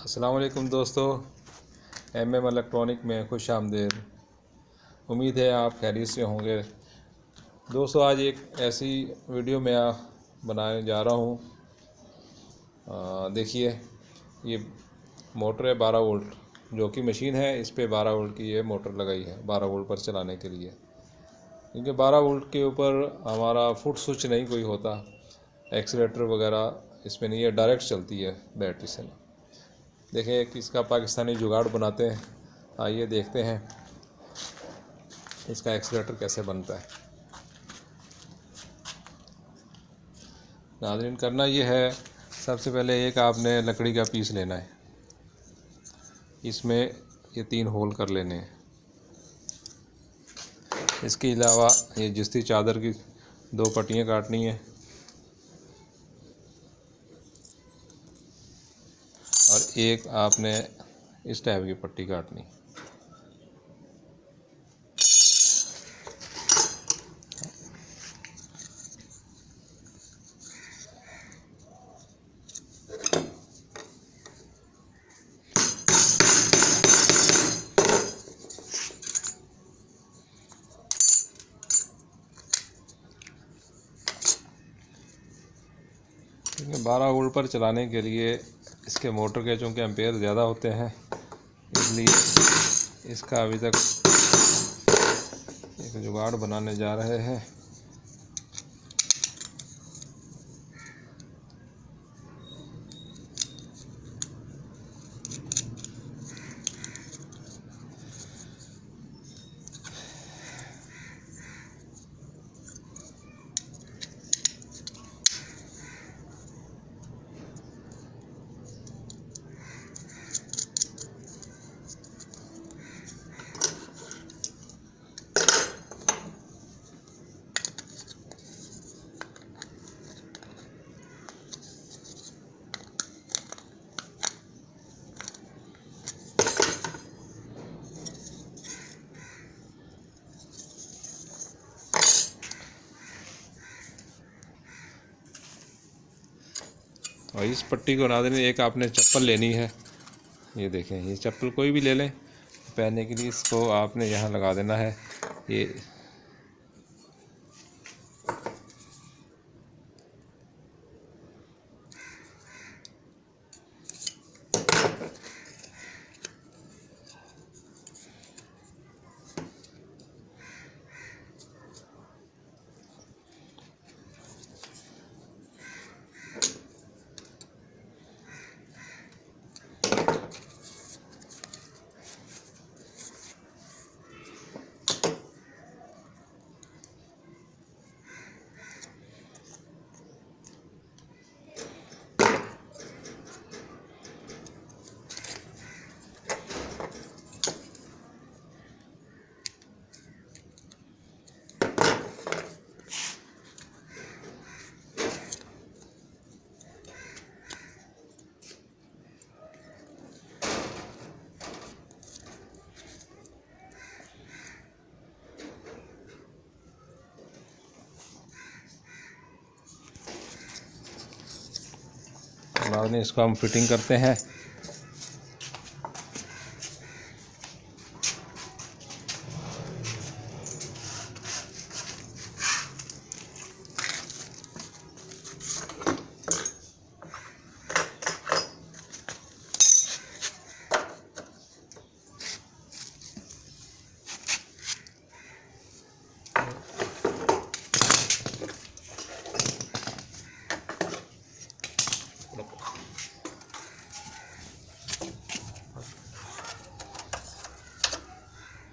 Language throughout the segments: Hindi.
अस्सलाम वालेकुम दोस्तों, एमएम इलेक्ट्रॉनिक में खुश आमदीद। उम्मीद है आप खैरियत से होंगे। दोस्तों, आज एक ऐसी वीडियो मैं बनाने जा रहा हूँ। देखिए, ये मोटर है 12 वोल्ट, जो कि मशीन है, इस पे 12 वोल्ट की ये मोटर लगाई है 12 वोल्ट पर चलाने के लिए। क्योंकि 12 वोल्ट के ऊपर हमारा फुट स्विच नहीं कोई होता, एक्सीलेटर वगैरह इसमें नहीं है, डायरेक्ट चलती है बैटरी से। देखें कि इसका पाकिस्तानी जुगाड़ बनाते हैं। आइए देखते हैं इसका एक्सीलेटर कैसे बनता है। नाज़रीन, करना ये है, सबसे पहले एक आपने लकड़ी का पीस लेना है, इसमें ये 3 होल कर लेने हैं। इसके अलावा ये जिस्ती चादर की 2 पट्टियाँ काटनी है और एक आपने इस टाइप की पट्टी काटनी। क्योंकि 12 वोल्ट पर चलाने के लिए इसके मोटर के चूँकि एम्पेयर ज़्यादा होते हैं, इसलिए इसका अभी तक एक जुगाड़ बनाने जा रहे हैं। और इस पट्टी को नाज़रीन, एक आपने चप्पल लेनी है। ये देखें, ये चप्पल कोई भी ले लें पहनने के लिए। इसको आपने यहाँ लगा देना है। ये नाज़रीन, इसको हम फिटिंग करते हैं।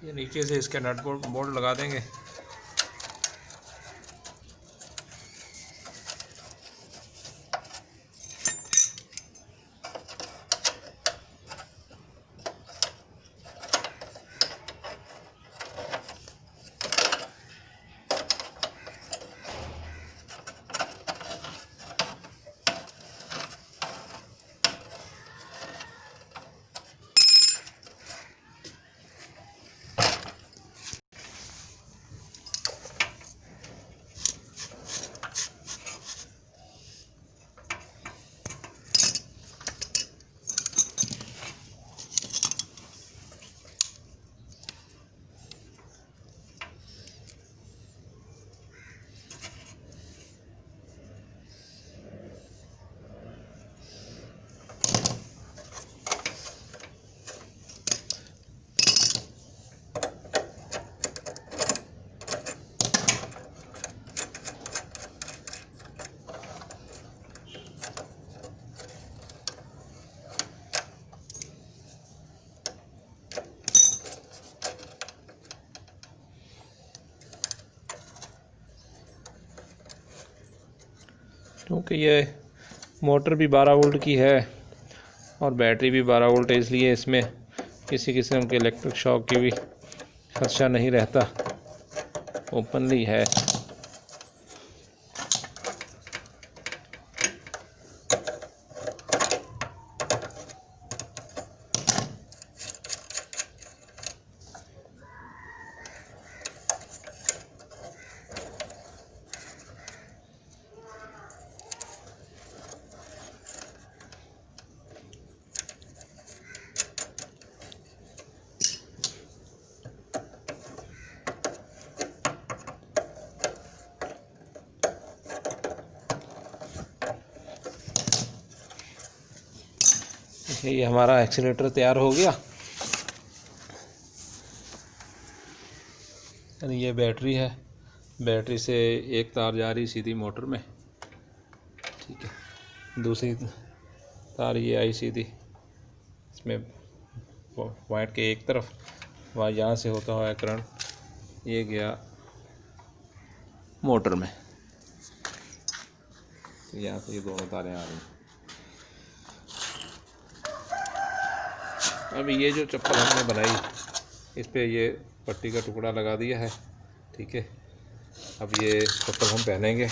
ये नीचे से इसके नट बोल्ट लगा देंगे। क्योंकि ये मोटर भी 12 वोल्ट की है और बैटरी भी 12 वोल्ट है, इसलिए इसमें किसी किस्म के इलेक्ट्रिक शॉक की भी खदशा नहीं रहता, ओपनली है। ये हमारा एक्सीलेटर तैयार हो गया। ये बैटरी है, बैटरी से एक तार जा रही सीधी मोटर में, ठीक है। दूसरी तार ये आई सीधी इसमें पॉइंट के एक तरफ, वहाँ यहाँ से होता हुआ करंट ये गया मोटर में, तो यहाँ से ये दोनों तारें आ रही हैं। अब ये जो चप्पल हमने बनाई, इस पे ये पट्टी का टुकड़ा लगा दिया है, ठीक है। अब ये चप्पल हम पहनेंगे।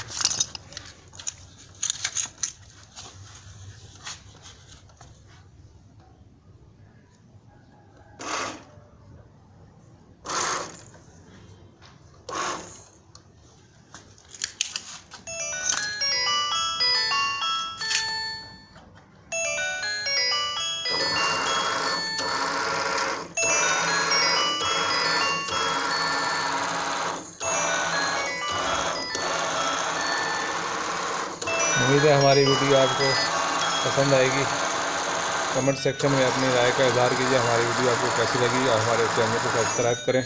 उम्मीद है हमारी वीडियो आपको पसंद आएगी। कमेंट सेक्शन में अपनी राय का इज़हार कीजिए, हमारी वीडियो आपको कैसी लगी और हमारे चैनल को सब्सक्राइब करें।